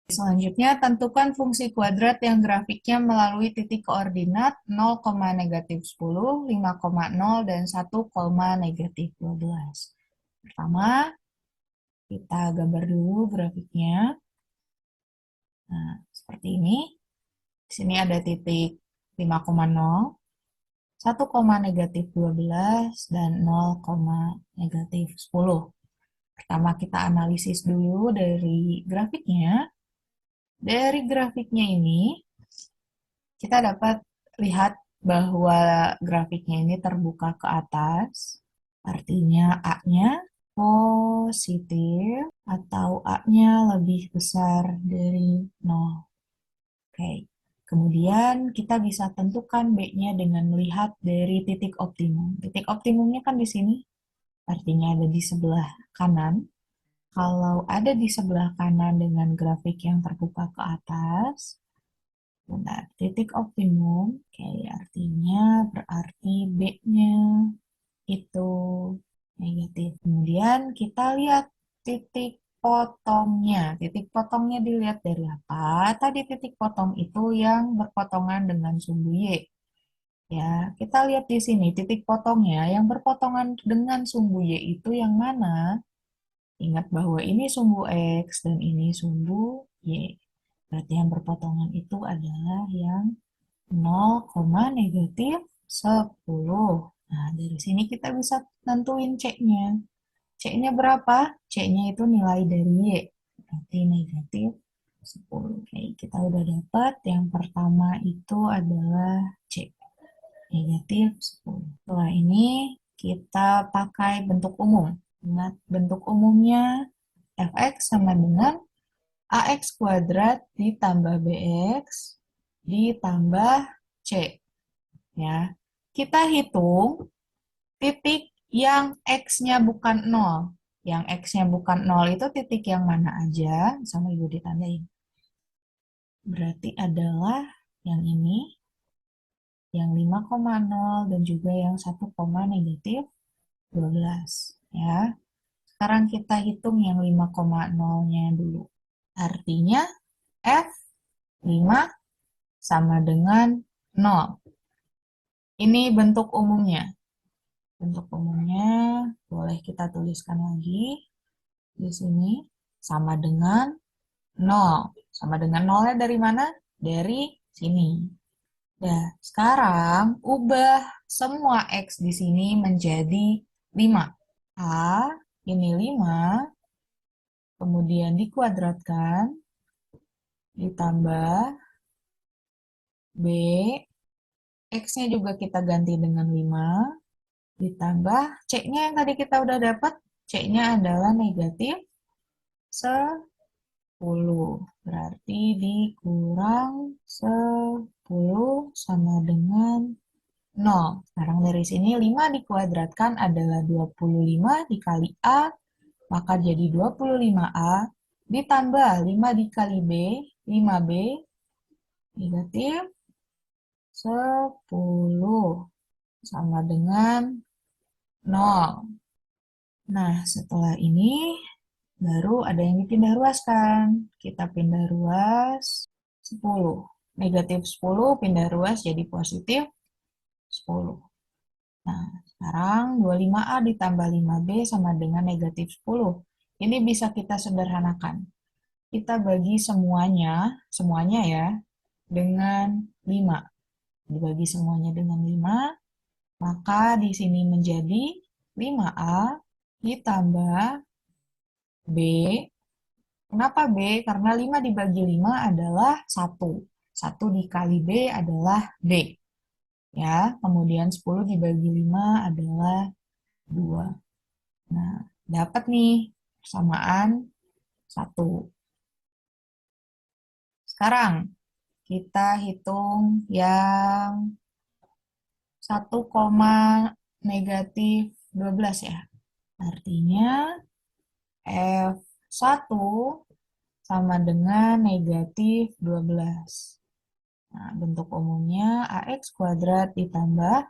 Selanjutnya, tentukan fungsi kuadrat yang grafiknya melalui titik koordinat 0, negatif 10, 5,0, dan 1, negatif 12. Pertama, kita gambar dulu grafiknya. Nah, seperti ini. Di sini ada titik 5,0, 1, negatif 12, dan 0, negatif 10. Pertama kita analisis dulu dari grafiknya. Dari grafiknya ini, kita dapat lihat bahwa grafiknya ini terbuka ke atas, artinya A-nya positif atau A-nya lebih besar dari 0. Oke. Kemudian kita bisa tentukan B-nya dengan melihat dari titik optimum. Titik optimumnya kan di sini, artinya ada di sebelah kanan. Kalau ada di sebelah kanan dengan grafik yang terbuka ke atas, bentar, titik optimum, oke, artinya berarti B-nya itu negatif. Kemudian kita lihat titik potongnya. Titik potongnya dilihat dari apa? Tadi titik potong itu yang berpotongan dengan sumbu Y. Ya, kita lihat di sini titik potongnya yang berpotongan dengan sumbu Y itu yang mana? Ingat bahwa ini sumbu X dan ini sumbu Y. Berarti yang berpotongan itu adalah yang 0, negatif 10. Nah, dari sini kita bisa tentuin C-nya. C-nya berapa? C-nya itu nilai dari Y. Berarti negatif 10. Oke, kita udah dapat. Yang pertama itu adalah C. Negatif 10. Setelah ini kita pakai bentuk umum. Ingat, bentuk umumnya fx sama dengan ax kuadrat ditambah bx ditambah c. Ya, kita hitung titik yang x-nya bukan 0. Yang x-nya bukan 0 itu titik yang mana aja? Sama Ibu ditandain. Berarti adalah yang ini, yang 5,0 dan juga yang 1, negatif 12. Ya. Sekarang kita hitung yang 5,0-nya dulu. Artinya F 5 sama dengan 0. Ini bentuk umumnya. Bentuk umumnya boleh kita tuliskan lagi di sini sama dengan 0. Sama dengan 0-nya dari mana? Dari sini. Nah, sekarang ubah semua X di sini menjadi 5. A, ini 5, kemudian dikuadratkan, ditambah B, X-nya juga kita ganti dengan 5, ditambah C-nya yang tadi kita udah dapat, C-nya adalah negatif 10. Berarti dikurang 10 sama dengan 0. Sekarang dari sini 5 dikuadratkan adalah 25 dikali A, maka jadi 25A, ditambah 5 dikali B, 5B, negatif 10, sama dengan 0. Nah, setelah ini baru ada yang dipindah ruaskan. Kita pindah ruas 10. Negatif 10 pindah ruas jadi positif 10. Nah, sekarang 25A ditambah 5B sama dengan negatif 10. Ini bisa kita sederhanakan. Kita bagi semuanya ya, dengan 5. Dibagi semuanya dengan 5, maka di sini menjadi 5A ditambah B. Kenapa B? Karena 5 dibagi 5 adalah 1. 1 dikali B adalah B. Ya, kemudian 10 dibagi 5 adalah 2. Nah, dapat nih persamaan 1. Sekarang kita hitung yang 1, negatif 12 ya. Artinya F1 sama dengan negatif 12. Nah, bentuk umumnya AX kuadrat ditambah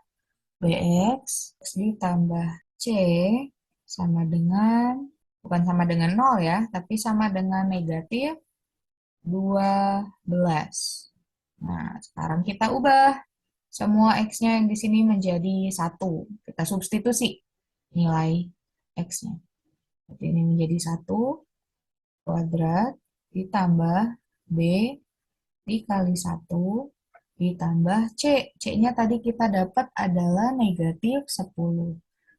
BX ditambah C sama dengan, bukan sama dengan 0 ya, tapi sama dengan negatif 12. Nah, sekarang kita ubah semua X-nya yang di sini menjadi 1. Kita substitusi nilai X-nya. Jadi ini menjadi 1 kuadrat ditambah B dikali 1 ditambah C. C-nya tadi kita dapat adalah negatif 10.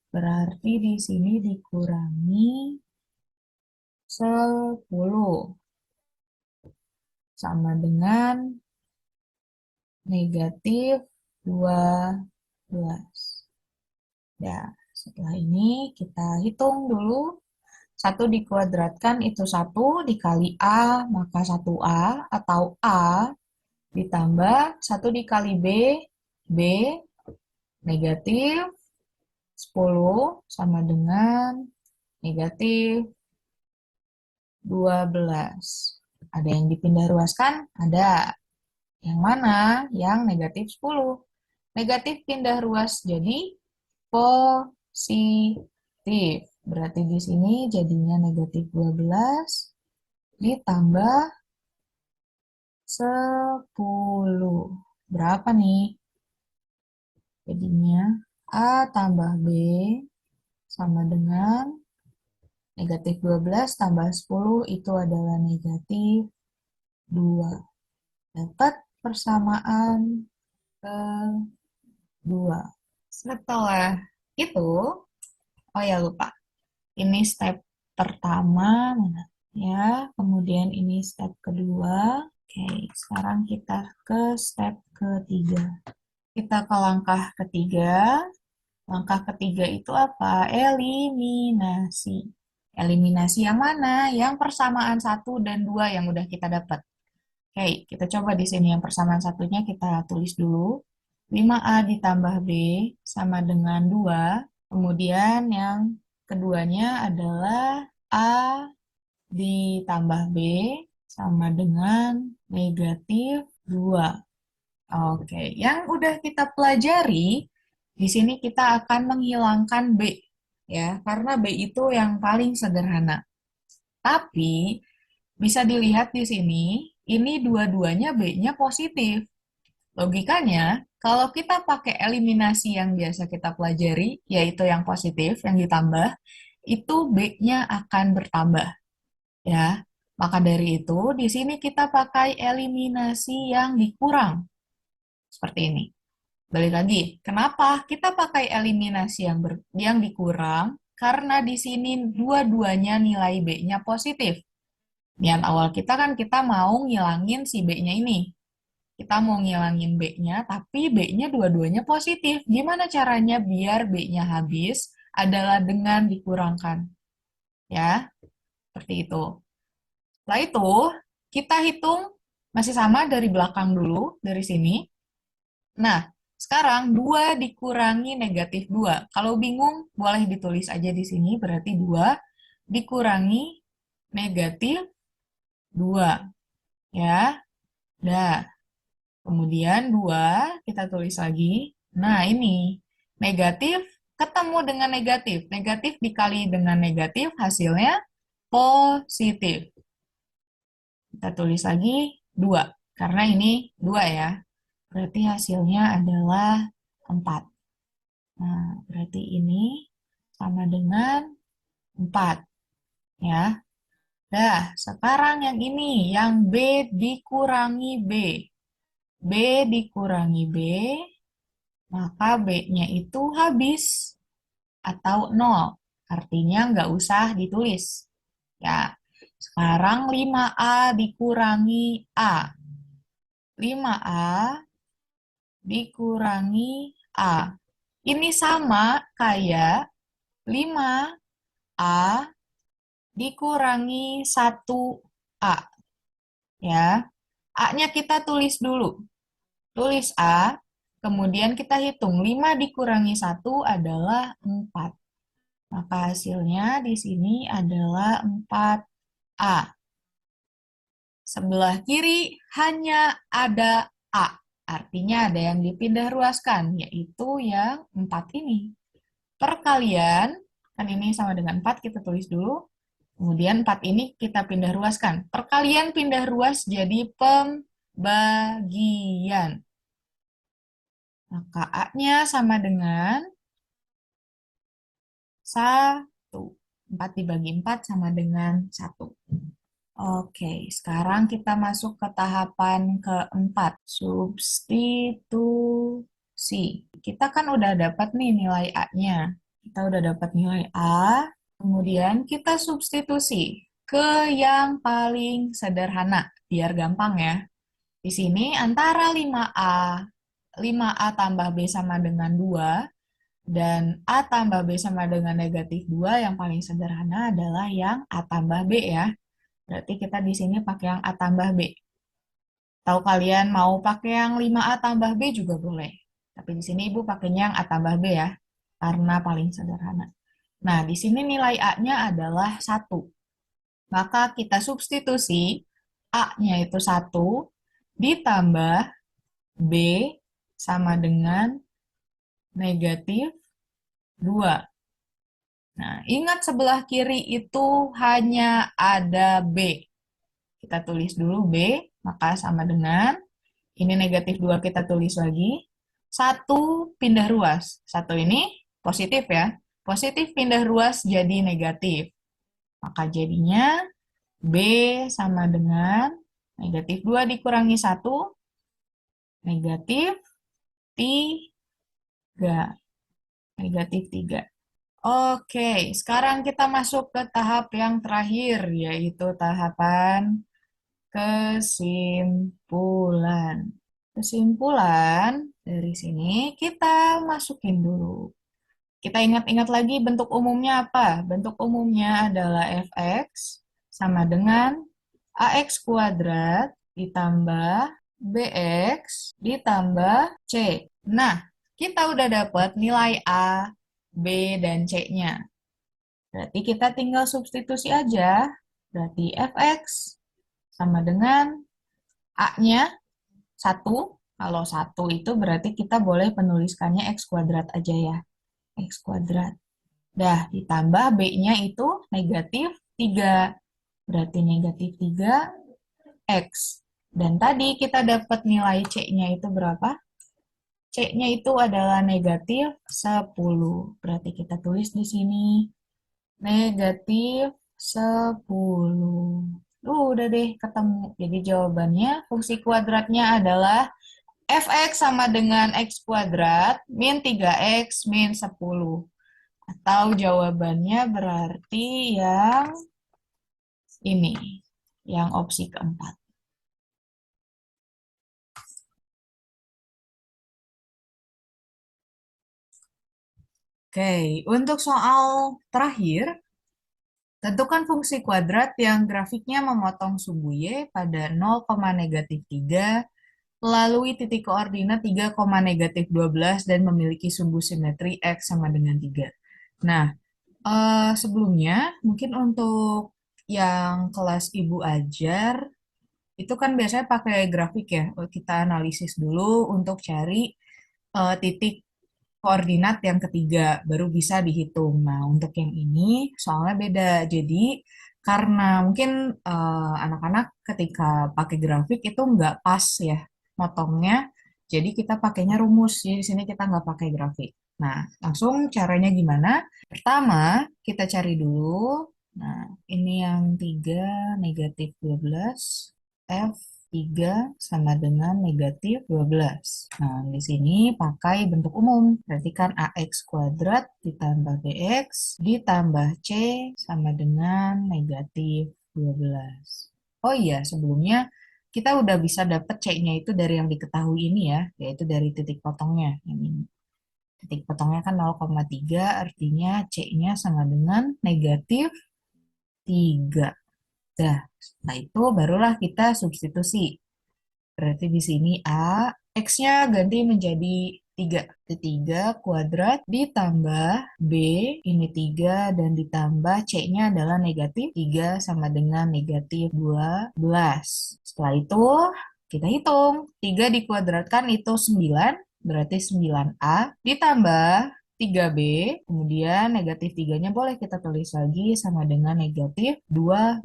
Berarti di sini dikurangi 10 sama dengan negatif 12. Ya, setelah ini kita hitung dulu. 1 dikuadratkan itu 1 dikali A, maka 1A atau A ditambah 1 dikali B negatif 10 sama dengan negatif 12. Ada yang dipindah ruaskan? Ada. Yang mana? Yang negatif 10. Negatif pindah ruas jadi positif. Berarti di sini jadinya negatif 12 ditambah 10. Berapa nih? Jadinya A tambah B sama dengan negatif 12 tambah 10 itu adalah negatif 2. Dapat persamaan kedua. Setelah itu, oh ya lupa, ini step pertama, ya, kemudian ini step kedua. Oke, sekarang kita ke step ketiga. Kita ke langkah ketiga. Langkah ketiga itu apa? Eliminasi. Eliminasi yang mana? Yang persamaan 1 dan 2 yang udah kita dapat. Oke, kita coba di sini yang persamaan satunya kita tulis dulu. 5A ditambah B sama dengan 2. Kemudian yang keduanya adalah A ditambah B sama dengan negatif 2. Oke, yang udah kita pelajari, di sini kita akan menghilangkan B, ya, karena B itu yang paling sederhana. Tapi, bisa dilihat di sini, ini dua-duanya B-nya positif. Logikanya, kalau kita pakai eliminasi yang biasa kita pelajari, yaitu yang positif, yang ditambah, itu B-nya akan bertambah. Ya, maka dari itu, di sini kita pakai eliminasi yang dikurang. Seperti ini. Balik lagi, kenapa kita pakai eliminasi yang dikurang? Karena di sini dua-duanya nilai B-nya positif. Niat awal kita kan kita mau ngilangin si B-nya ini. Kita mau ngilangin B-nya, tapi B-nya dua-duanya positif. Gimana caranya biar B-nya habis? Adalah dengan dikurangkan. Ya, seperti itu. Setelah itu, kita hitung masih sama dari belakang dulu, dari sini. Nah, sekarang 2 dikurangi negatif 2. Kalau bingung, boleh ditulis aja di sini, berarti 2 dikurangi negatif 2. Ya, dah. Kemudian 2 kita tulis lagi. Nah, ini negatif ketemu dengan negatif. Negatif dikali dengan negatif, hasilnya positif. Kita tulis lagi 2, karena ini 2 ya. Berarti hasilnya adalah 4. Nah, berarti ini sama dengan 4. Ya. Dah, sekarang yang ini, yang B dikurangi B. B dikurangi B, maka B-nya itu habis atau 0. Artinya nggak usah ditulis. Ya, sekarang 5A dikurangi A. 5A dikurangi A. Ini sama kayak 5A dikurangi 1A. Ya. A-nya kita tulis dulu. Tulis A, kemudian kita hitung 5 dikurangi 1 adalah 4. Maka hasilnya di sini adalah 4A. Sebelah kiri hanya ada A. Artinya ada yang dipindah ruaskan, yaitu yang 4 ini. Perkalian, kan ini sama dengan 4, kita tulis dulu. Kemudian 4 ini kita pindah ruaskan. Perkalian pindah ruas jadi pembagian. Maka A-nya sama dengan 1. 4 dibagi 4 sama dengan 1. Oke, sekarang kita masuk ke tahapan keempat, substitusi. Kita kan udah dapat nih nilai A-nya. Kita udah dapat nilai A, kemudian kita substitusi ke yang paling sederhana, biar gampang ya. Di sini antara 5A tambah B sama dengan 2, dan A tambah B sama dengan negatif 2, yang paling sederhana adalah yang A tambah B ya. Berarti kita di sini pakai yang A tambah B. Tahu kalian mau pakai yang 5A tambah B juga boleh. Tapi di sini Ibu pakainya yang A tambah B ya, karena paling sederhana. Nah, di sini nilai A-nya adalah 1. Maka kita substitusi A-nya itu 1 ditambah B sama dengan negatif 2. Nah, ingat sebelah kiri itu hanya ada B. Kita tulis dulu B, maka sama dengan, ini negatif 2 kita tulis lagi, 1 pindah ruas. 1 ini positif ya, positif pindah ruas jadi negatif. Maka jadinya B sama dengan negatif 2 dikurangi 1, negatif 3. Negatif 3. Oke, sekarang kita masuk ke tahap yang terakhir, yaitu tahapan kesimpulan. Kesimpulan dari sini kita masukin dulu. Kita ingat-ingat lagi bentuk umumnya apa? Bentuk umumnya adalah fx sama dengan ax kuadrat ditambah bx ditambah c. Nah, kita udah dapat nilai a, b, dan c-nya. Berarti kita tinggal substitusi aja. Berarti fx sama dengan A-nya 1. Kalau 1 itu berarti kita boleh penuliskannya X kuadrat aja ya. X kuadrat. Dah, ditambah B-nya itu negatif 3. Berarti negatif 3 X. Dan tadi kita dapat nilai C-nya itu berapa? C-nya itu adalah negatif 10. Berarti kita tulis di sini negatif 10. Udah deh ketemu. Jadi jawabannya fungsi kuadratnya adalah fx sama dengan x kuadrat min 3x min 10. Atau jawabannya berarti yang ini, yang opsi keempat. Oke, untuk soal terakhir, tentukan fungsi kuadrat yang grafiknya memotong sumbu Y pada 0, negatif 3 melalui titik koordinat 3, negatif 12 dan memiliki sumbu simetri X sama dengan 3. Nah, sebelumnya mungkin untuk yang kelas Ibu ajar, itu kan biasanya pakai grafik ya. Kita analisis dulu untuk cari titik koordinat yang ketiga, baru bisa dihitung. Nah, untuk yang ini soalnya beda. Jadi, karena mungkin anak-anak ketika pakai grafik itu nggak pas ya motongnya, jadi kita pakainya rumus. Jadi di sini kita nggak pakai grafik. Nah, langsung caranya gimana? Pertama, kita cari dulu. Nah, ini yang 3 negatif 12. F 3 sama dengan negatif 12. Nah, di sini pakai bentuk umum. Berarti kan AX kuadrat ditambah BX ditambah C sama dengan negatif 12. Oh iya, sebelumnya kita udah bisa dapat C-nya itu dari yang diketahui ini ya, yaitu dari titik potongnya. Ini. Titik potongnya kan 0,3, artinya C-nya sama dengan negatif 3. Dah, setelah itu barulah kita substitusi. Berarti di sini A, X-nya ganti menjadi 3. 3 kuadrat ditambah B, ini 3, dan ditambah C-nya adalah negatif 3 sama dengan negatif 12. Setelah itu kita hitung. 3 dikuadratkan itu 9, berarti 9A ditambah 3B, kemudian negatif 3-nya boleh kita tulis lagi sama dengan negatif 12.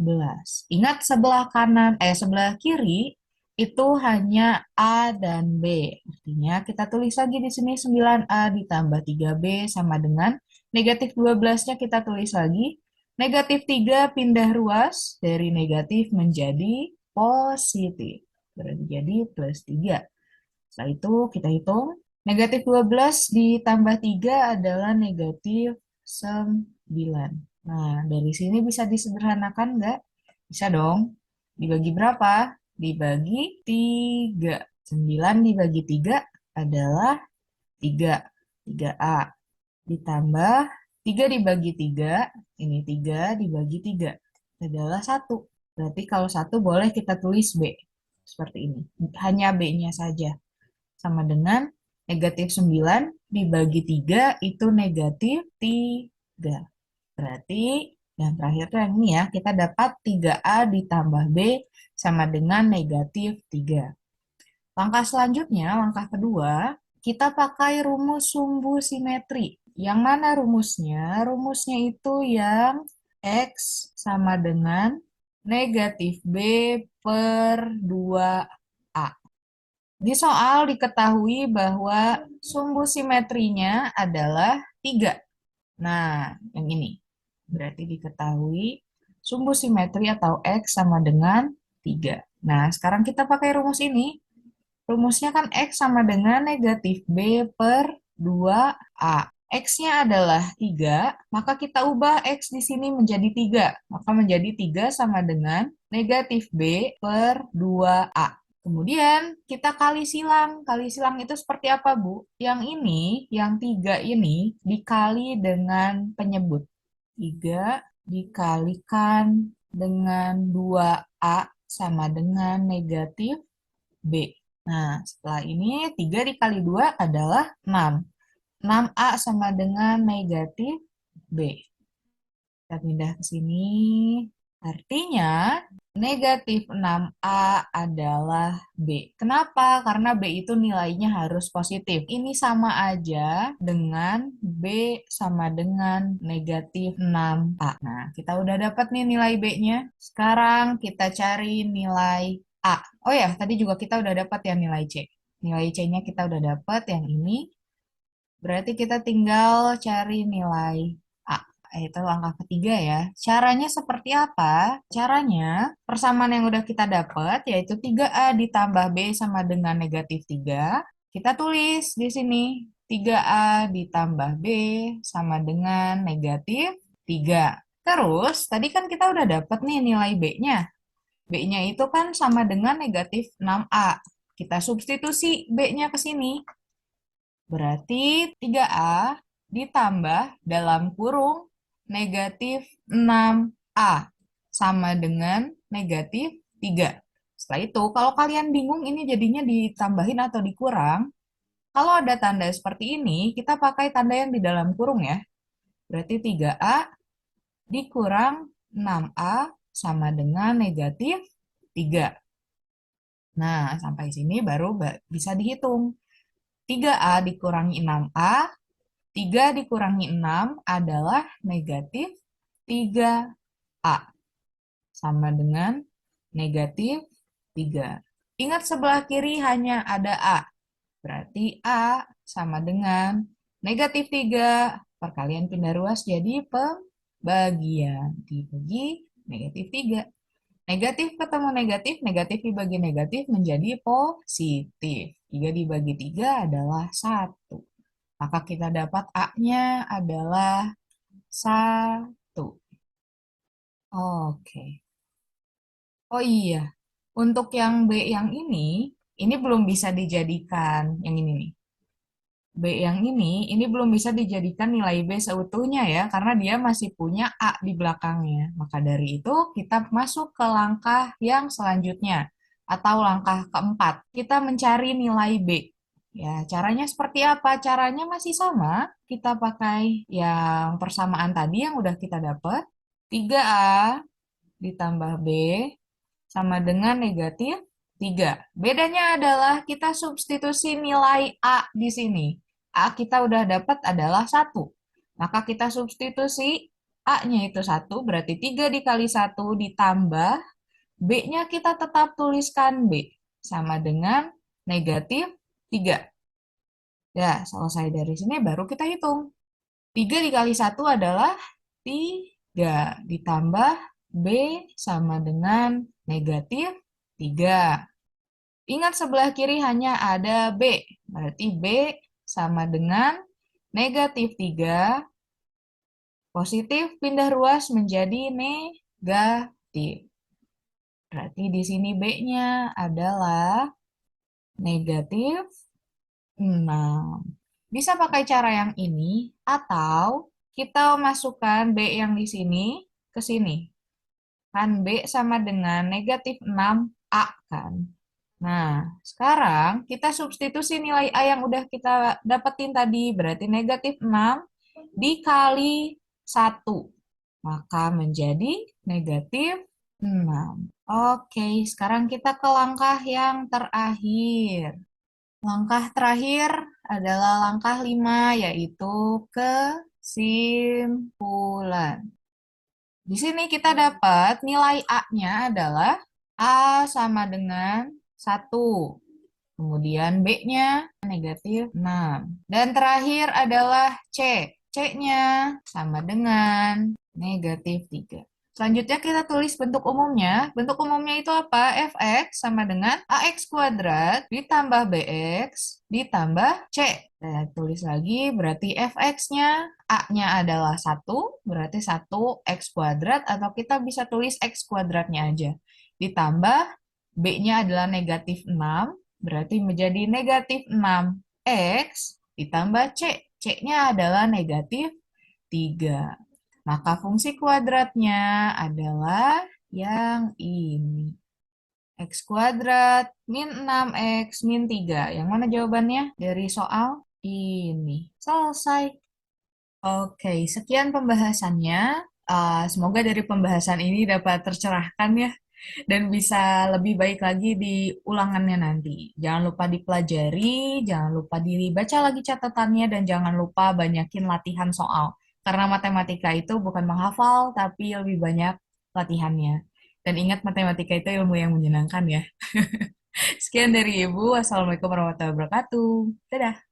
Ingat sebelah kiri itu hanya A dan B. Artinya kita tulis lagi di sini 9A ditambah 3B sama dengan negatif 12-nya kita tulis lagi. Negatif 3 pindah ruas dari negatif menjadi positif. Berarti jadi plus 3. Setelah itu kita hitung. Negatif 12 ditambah 3 adalah negatif 9. Nah, dari sini bisa disederhanakan nggak? Bisa dong. Dibagi berapa? Dibagi 3. 9 dibagi 3 adalah 3. 3A. Ditambah 3 dibagi 3, ini 3 dibagi 3 adalah 1. Berarti kalau 1 boleh kita tulis B. Seperti ini. Hanya B-nya saja. Sama dengan negatif 9 dibagi 3 itu negatif 3. Berarti yang terakhir tuh yang ini ya, kita dapat 3A ditambah B sama dengan negatif 3. Langkah selanjutnya, langkah kedua, kita pakai rumus sumbu simetri. Yang mana rumusnya? Rumusnya itu yang X sama dengan negatif B per 2A. Di soal diketahui bahwa sumbu simetrinya adalah 3. Nah, yang ini. Berarti diketahui sumbu simetri atau X sama dengan 3. Nah, sekarang kita pakai rumus ini. Rumusnya kan X sama dengan negatif B per 2A. X-nya adalah 3, maka kita ubah X di sini menjadi 3. Maka menjadi 3 sama dengan negatif B per 2A. Kemudian kita kali silang. Kali silang itu seperti apa, Bu? Yang ini, yang 3 ini dikali dengan penyebut. 3 dikalikan dengan 2A sama dengan negatif B. Nah, setelah ini 3 dikali 2 adalah 6. 6A sama dengan negatif B. Kita pindah ke sini. Artinya, negatif 6A adalah B. Kenapa? Karena B itu nilainya harus positif. Ini sama aja dengan B sama dengan negatif 6A. Nah, kita udah dapat nih nilai B-nya. Sekarang kita cari nilai A. Oh ya, tadi juga kita udah dapat ya nilai C. Nilai C-nya kita udah dapat yang ini. Berarti kita tinggal cari nilai A. Itu langkah ketiga ya. Caranya seperti apa? Caranya, persamaan yang udah kita dapat, yaitu 3A ditambah B sama dengan negatif 3. Kita tulis di sini, 3A ditambah B sama dengan negatif 3. Terus, tadi kan kita udah dapat nih nilai B-nya. B-nya itu kan sama dengan negatif 6A. Kita substitusi B-nya ke sini. Berarti 3A ditambah dalam kurung negatif 6A sama dengan negatif 3. Setelah itu, kalau kalian bingung ini jadinya ditambahin atau dikurang, kalau ada tanda seperti ini, kita pakai tanda yang di dalam kurung ya. Berarti 3A dikurang 6A sama dengan negatif 3. Nah, sampai sini baru bisa dihitung. 3A dikurangi 6A, 3 dikurangi 6 adalah negatif 3A. Sama dengan negatif 3. Ingat sebelah kiri hanya ada A. Berarti A sama dengan negatif 3. Perkalian pindah ruas jadi pembagian. Dibagi negatif 3. Negatif ketemu negatif, negatif dibagi negatif menjadi positif. 3 dibagi 3 adalah 1. Maka kita dapat A-nya adalah 1. Oke. Oh iya, untuk yang B yang ini belum bisa dijadikan yang ini nih. B yang ini belum bisa dijadikan nilai B seutuhnya ya, karena dia masih punya A di belakangnya. Maka dari itu kita masuk ke langkah yang selanjutnya, atau langkah keempat. Kita mencari nilai B. Ya, caranya seperti apa? Caranya masih sama. Kita pakai yang persamaan tadi yang udah kita dapat. 3A ditambah B sama dengan negatif 3. Bedanya adalah kita substitusi nilai A di sini. A kita udah dapat adalah 1. Maka kita substitusi A-nya itu 1, berarti 3 dikali 1 ditambah B-nya kita tetap tuliskan B. Sama dengan negatif 3. Ya, selesai dari sini baru kita hitung. 3 dikali 1 adalah 3. Ditambah B sama dengan negatif 3. Ingat sebelah kiri hanya ada B. Berarti B sama dengan negatif 3. Positif pindah ruas menjadi negatif. Berarti di sini B-nya adalah negatif 6. Bisa pakai cara yang ini, atau kita masukkan B yang di sini ke sini. Kan B sama dengan negatif 6A kan. Nah, sekarang kita substitusi nilai A yang udah kita dapetin tadi. Berarti negatif 6 dikali 1. Maka menjadi negatif 6. Oke, sekarang kita ke langkah yang terakhir. Langkah terakhir adalah langkah 5, yaitu kesimpulan. Di sini kita dapat nilai A-nya adalah A sama dengan 1. Kemudian B-nya negatif 6. Dan terakhir adalah C. C-nya sama dengan negatif 3. Selanjutnya kita tulis bentuk umumnya. Bentuk umumnya itu apa? Fx sama dengan AX kuadrat ditambah BX ditambah C. Saya tulis lagi, berarti Fx-nya A-nya adalah 1, berarti 1x kuadrat, atau kita bisa tulis x kuadratnya aja. Ditambah B-nya adalah negatif 6, berarti menjadi negatif 6x ditambah C. C-nya adalah negatif 3. Maka fungsi kuadratnya adalah yang ini. X kuadrat min 6x min 3. Yang mana jawabannya dari soal ini? Selesai. Oke, sekian pembahasannya. Semoga dari pembahasan ini dapat tercerahkan ya, dan bisa lebih baik lagi di ulangannya nanti. Jangan lupa dipelajari, jangan lupa dibaca lagi catatannya, dan jangan lupa banyakin latihan soal. Karena matematika itu bukan menghafal, tapi lebih banyak latihannya. Dan ingat, matematika itu ilmu yang menyenangkan ya. Sekian dari Ibu. Wassalamualaikum warahmatullahi wabarakatuh. Dadah.